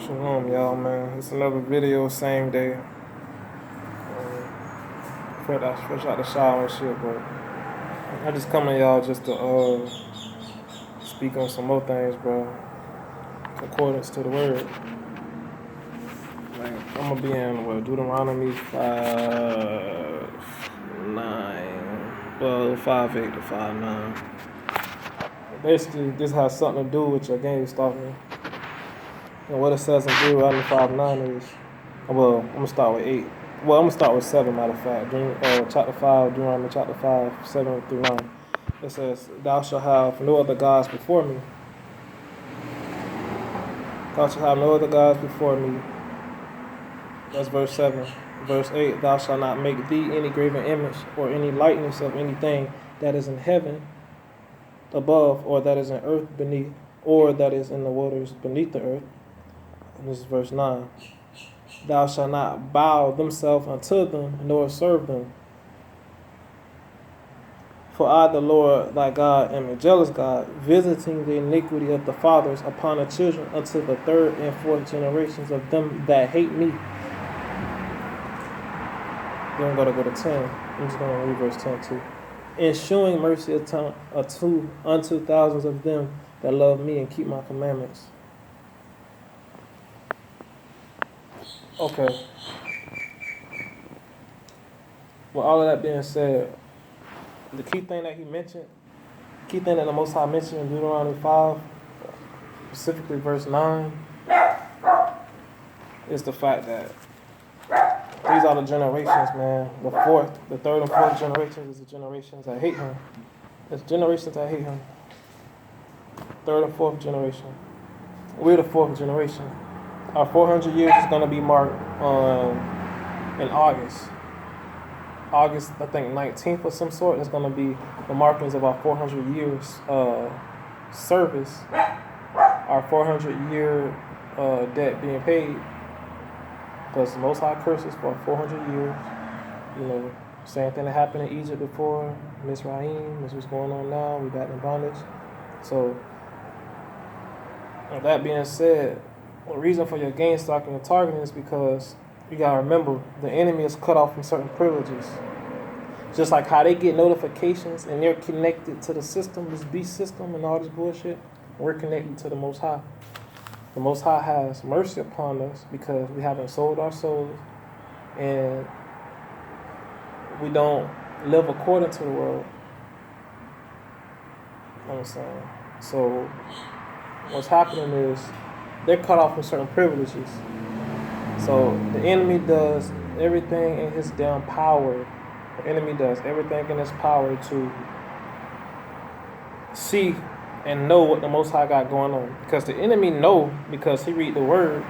Shalom, y'all, man. It's another video, same day. Fresh out the shower and shit, but I just come to y'all just to speak on some more things, bro. Accordance to the word. Like, I'm gonna be in Deuteronomy 5:8 to 5:9. Basically, this has something to do with your Gangstalking. And what it says in Deuteronomy 5:9 is, well, I'm gonna start with 8. Well, I'm gonna start with 7, matter of fact. Chapter 5, Deuteronomy chapter 5, 7 through 9. It says, "Thou shalt have no other gods before me. Thou shalt have no other gods before me." That's verse 7. Verse 8, "Thou shalt not make thee any graven image or any likeness of anything that is in heaven above, or that is in earth beneath, or that is in the waters beneath the earth." And this is verse 9. "Thou shalt not bow themselves unto them, nor serve them. For I, the Lord thy God, am a jealous God, visiting the iniquity of the fathers upon the children unto the third and fourth generations of them that hate me." Then I'm going to go to 10. I'm just going to read verse 10 too. "And showing mercy unto thousands of them that love me and keep my commandments." Okay. With all of that being said, the key thing that the Most High mentioned in Deuteronomy 5, specifically verse 9, is the fact that these are the generations, man. The third and fourth generations is the generations that hate him. It's generations that hate him. Third and fourth generation. We're the fourth generation. Our 400 years is going to be marked in August. August, I think 19th or some sort, is going to be the markings of our 400 years service. Our 400-year debt being paid. Because the Most High curses for 400 years. You know, same thing that happened in Egypt before. Mizraim, this is what's going on now. We back in bondage. So, with that being said, the reason for your Gangstalking and targeting is because you gotta remember the enemy is cut off from certain privileges. Just like how they get notifications and they're connected to the system, this beast system and all this bullshit, we're connected to the Most High. The Most High has mercy upon us because we haven't sold our souls and we don't live according to the world. You know what I'm saying? So what's happening is they're cut off from certain privileges. So the enemy does everything in his damn power. The enemy does everything in his power to see and know what the Most High got going on. Because the enemy know, because he read the word,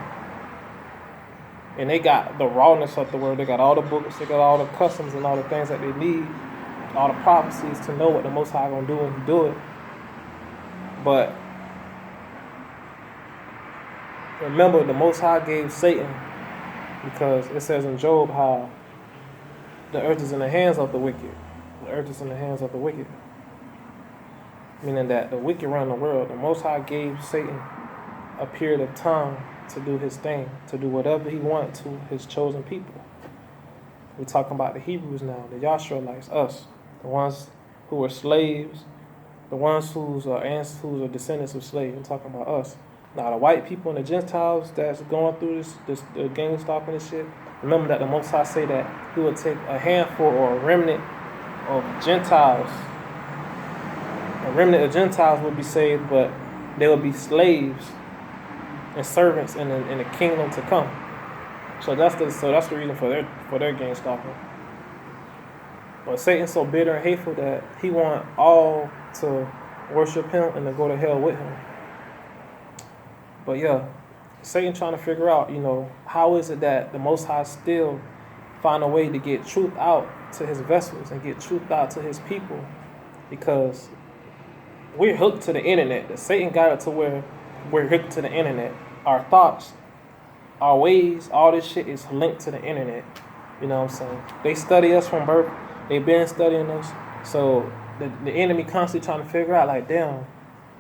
and they got the rawness of the word. They got all the books, they got all the customs and all the things that they need, all the prophecies to know what the Most High gonna do when he do it. But remember, the Most High gave Satan, because it says in Job how the earth is in the hands of the wicked. The earth is in the hands of the wicked. Meaning that the wicked run the world. The Most High gave Satan a period of time to do his thing, to do whatever he wanted to his chosen people. We're talking about the Hebrews now, the Yasharites, us, the ones who were slaves, the ones whose are descendants of slaves. I'm talking about us. Now the white people and the Gentiles that's going through this Gangstalking and shit, remember that the Most High say that he would take a handful or a remnant of Gentiles. A remnant of Gentiles will be saved, but they will be slaves and servants in the kingdom to come. So that's the reason for their Gangstalking. But Satan's so bitter and hateful that he want all to worship him and to go to hell with him. But yeah, Satan trying to figure out, how is it that the Most High still find a way to get truth out to his vessels and get truth out to his people? Because we're hooked to the internet. The Satan got it to where we're hooked to the internet. Our thoughts, our ways, all this shit is linked to the internet. You know what I'm saying? They study us from birth. They've been studying us. So the enemy constantly trying to figure out, like, damn,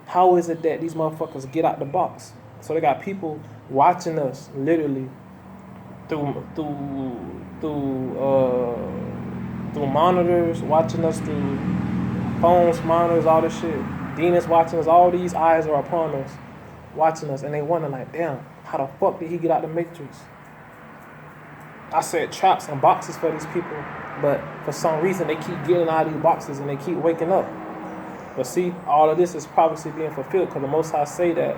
how is it that these motherfuckers get out the box? So they got people watching us literally through monitors, watching us through phones, monitors, all this shit. Demons watching us. All these eyes are upon us, watching us, and they wonder like, damn, how the fuck did he get out the matrix? I said traps and boxes for these people, but for some reason they keep getting out of these boxes and they keep waking up. But see, all of this is prophecy being fulfilled because the Most High say that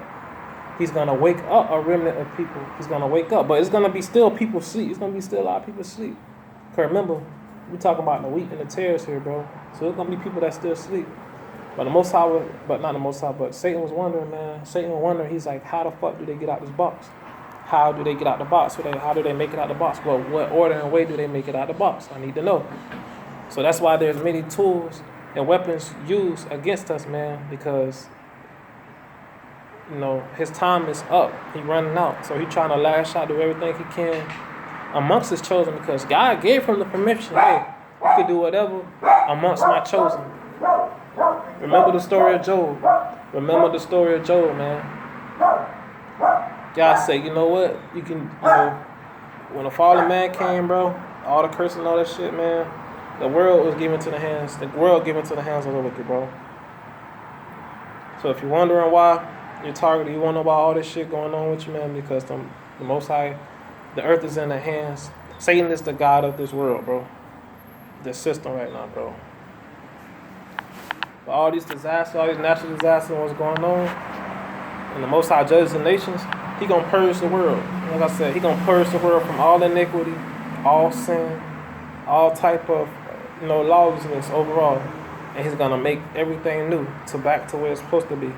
He's gonna wake up a remnant of people. He's gonna wake up, but it's gonna be still people sleep. It's gonna be still a lot of people sleep. Cause remember, we talking about the wheat and the tares here, bro. So there's gonna be people that still sleep. But the Most High, but not the Most High, but Satan was wondering, man. Satan was wondering. He's like, how the fuck do they get out this box? How do they get out the box? How do they make it out the box? Well, what order and way do they make it out the box? I need to know. So that's why there's many tools and weapons used against us, man, because his time is up. He running out. So he trying to lash out, do everything he can amongst his chosen because God gave him the permission. Hey, you can do whatever amongst my chosen. Remember the story of Job. Remember the story of Job, man. God said, you know what? You can, when the fallen man came, bro, all the cursing and all that shit, man, the world was given to the hands of the wicked, bro. So if you're wondering why you're targeted, you want to know about all this shit going on with you, man, because the Most High, the earth is in the hands. Satan is the God of this world, bro. This system right now, bro. But all these disasters, all these natural disasters, what's going on, and the Most High judges the nations, He gonna purge the world. Like I said, He gonna purge the world from all iniquity, all sin, all type of lawlessness overall, and He's gonna make everything new back to where it's supposed to be.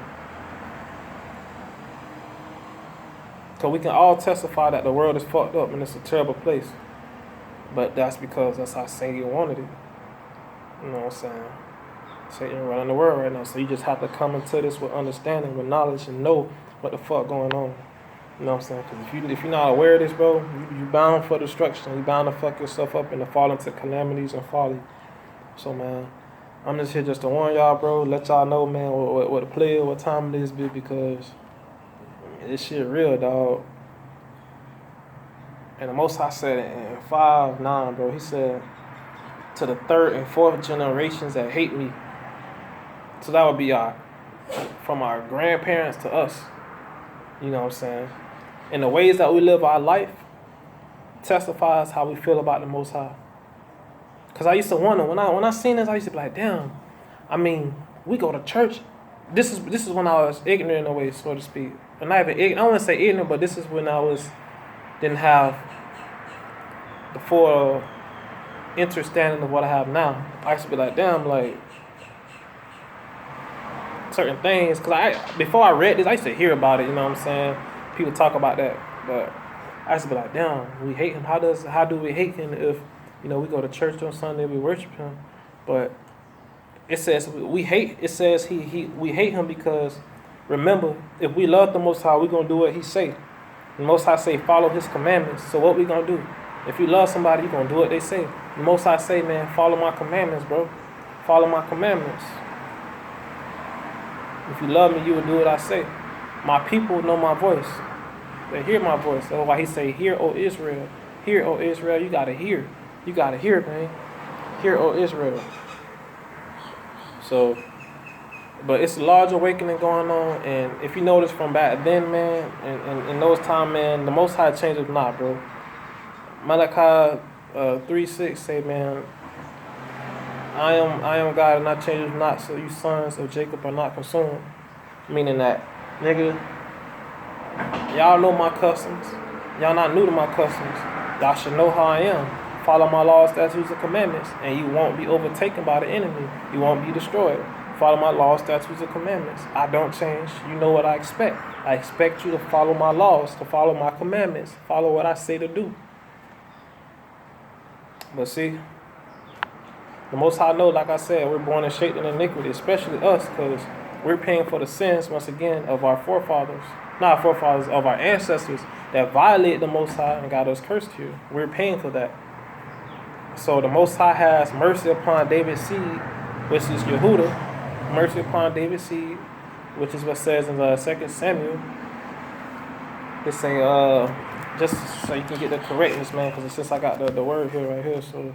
Because we can all testify that the world is fucked up and it's a terrible place. But that's because that's how Satan wanted it. You know what I'm saying? Satan running the world right now. So you just have to come into this with understanding, with knowledge, and know what the fuck going on. You know what I'm saying? Because if you're not aware of this, bro, you bound for destruction. You bound to fuck yourself up and to fall into calamities and folly. So, man, I'm just here just to warn y'all, bro. Let y'all know, man, what the play is, what time it is, because this shit real, dog. And the Most High said it in 5:9, bro. He said, to the third and fourth generations that hate me. So that would be from our grandparents to us. You know what I'm saying? And the ways that we live our life testifies how we feel about the Most High. Because I used to wonder, when I seen this, I used to be like, damn, I mean, we go to church. This is when I was ignorant in a way, so to speak. But not even ignorant. I don't want to say ignorant, but this is when didn't have the full understanding of what I have now. I used to be like, damn, like, certain things. Because before I read this, I used to hear about it, you know what I'm saying? People talk about that. But I used to be like, damn, we hate him. How do we hate him if, we go to church on Sunday, we worship him? But it says we hate him because, remember, if we love the Most High, we're going to do what He say. The Most High say, follow His commandments. So what we going to do? If you love somebody, you're going to do what they say. The Most High say, man, follow my commandments, bro. Follow my commandments. If you love me, you will do what I say. My people know my voice. They hear my voice. That's why He say, hear, O Israel. Hear, O Israel. You got to hear. You got to hear, man. Hear, O Israel. So, but it's a large awakening going on, and if you notice from back then, man, and in those times, man, the Most High changes not, bro. Malachi 3:6 say, man, I am God and I change not, so you sons of Jacob are not consumed. Meaning that, nigga, y'all know my customs. Y'all not new to my customs. Y'all should know how I am. Follow my laws, statutes, and commandments, and you won't be overtaken by the enemy. You won't be destroyed. Follow my laws, statutes, and commandments. I don't change. You know what I expect. I expect you to follow my laws, to follow my commandments, follow what I say to do. But see, the Most High know, like I said, we're born and shaped in iniquity, especially us, because we're paying for the sins, once again, of our forefathers. Not our forefathers, of our ancestors that violated the Most High and got us cursed here. We're paying for that. So the Most High has mercy upon David's seed, which is Yehuda. Mercy upon David's seed, which is what says in 2 Samuel. They say, just so you can get the correctness, man, because since I got the word here, right here, so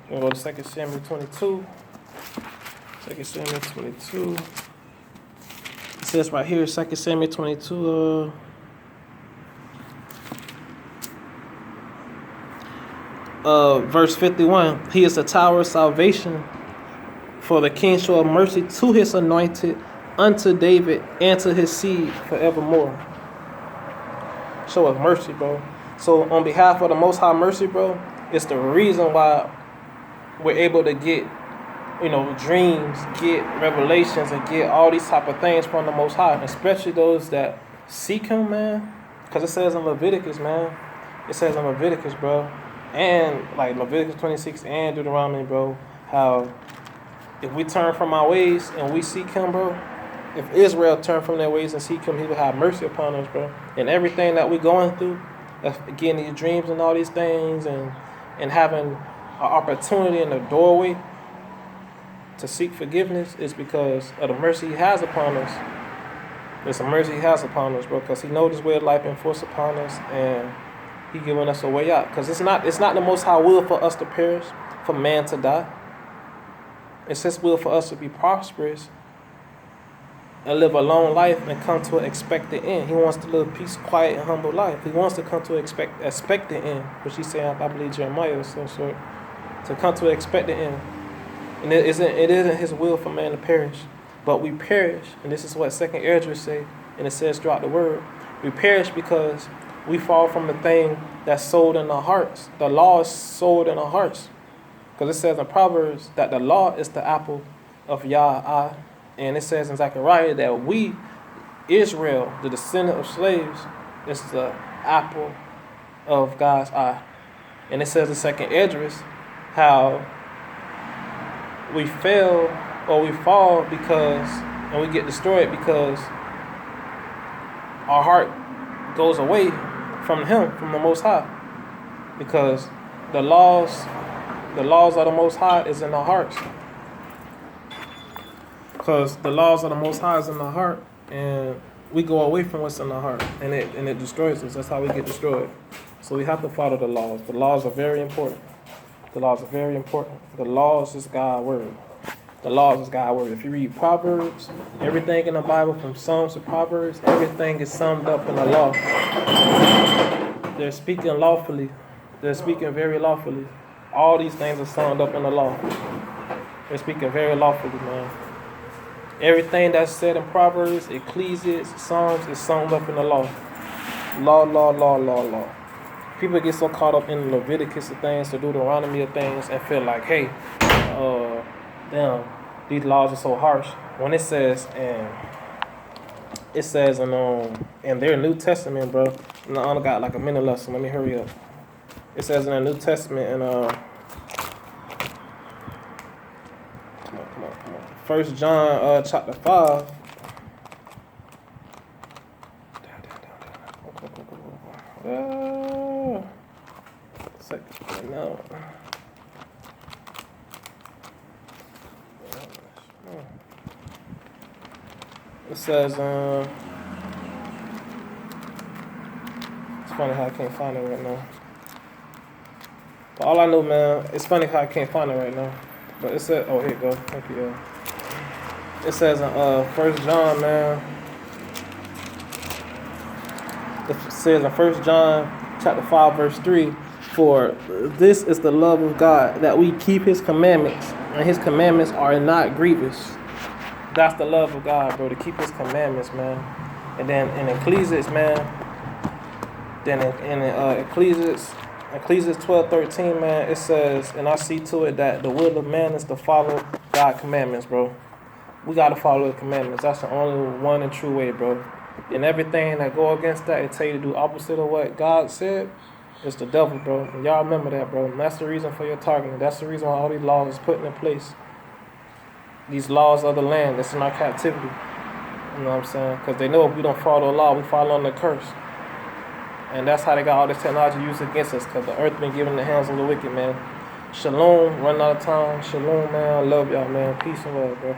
we're going to go to 2 Samuel 22. 2 Samuel 22. It says right here, 2 Samuel 22, verse 51. He is the tower of salvation for the king show of mercy to his anointed, unto David and to his seed forevermore. Show of mercy, bro. So on behalf of the Most High mercy, bro, it's the reason why we're able to get, dreams, get revelations, and get all these type of things from the Most High, especially those that seek Him, man. Because it says in Leviticus, man. It says in Leviticus, bro, and like Leviticus 26 and Deuteronomy, bro, how if we turn from our ways and we seek Him, bro, if Israel turn from their ways and seek Him, He will have mercy upon us, bro. And everything that we're going through, getting these dreams and all these things, and having an opportunity in the doorway to seek forgiveness is because of the mercy He has upon us. It's a mercy He has upon us, bro, because He knows His way of life enforced upon us, and He giving us a way out. Because it's not the Most High will for us to perish, for man to die. It's His will for us to be prosperous and live a long life and come to an expected end. He wants to live a peace, quiet, and humble life. He wants to come to an expected end, which He said, I believe Jeremiah or some sort, to come to an expected end. And it isn't His will for man to perish, but we perish. And this is what 2nd Esdras say, and it says throughout the word. We perish because we fall from the thing that's sold in our hearts. The law is sold in our hearts. Because it says in Proverbs that the law is the apple of Yah's eye. And it says in Zechariah that we, Israel, the descendant of slaves, is the apple of God's eye. And it says in 2nd Esdras how we fail or we fall because, and we get destroyed because our heart goes away from Him, from the Most High. Because the laws of the Most High is in our hearts. Because the laws of the Most High is in our heart, and we go away from what's in our heart, and it destroys us. That's how we get destroyed. So we have to follow the laws. The laws are very important. The laws are very important. The laws is God's word. The laws is God's word. If you read Proverbs, everything in the Bible from Psalms to Proverbs, everything is summed up in the law. They're speaking lawfully. They're speaking very lawfully. All these things are summed up in the law. They're speaking very lawfully, man. Everything that's said in Proverbs, Ecclesiastes, Psalms is summed up in the law. Law. People get so caught up in Leviticus of things, the Deuteronomy of things, and feel like, hey, damn, these laws are so harsh. When it says in their New Testament, bro, and I only got like a minute left, so let me hurry up. It says in the New Testament in come on. 1 John chapter 5. No. It says, it's funny how I can't find it right now. But all I know, man, it's funny how I can't find it right now. But it said, oh, here you go. Thank you. It says in 1 John, man. It says in 1 John chapter 5, verse 3, for this is the love of God, that we keep His commandments, and His commandments are not grievous. That's the love of God, bro, to keep His commandments, man. And then in Ecclesiastes, man, Ecclesiastes 12:13, man, it says, and I see to it that the will of man is to follow God's commandments, bro. We got to follow the commandments. That's the only one and true way, bro. And everything that go against that, it tell you to do opposite of what God said, it's the devil, bro. And y'all remember that, bro. And that's the reason for your targeting. That's the reason why all these laws is put in place. These laws of the land that's in our captivity. You know what I'm saying? Because they know if we don't follow the law, we fall under the curse. And that's how they got all this technology used against us, because the earth been given in the hands of the wicked, man. Shalom, running out of time. Shalom, man. I love y'all, man. Peace and love, bro.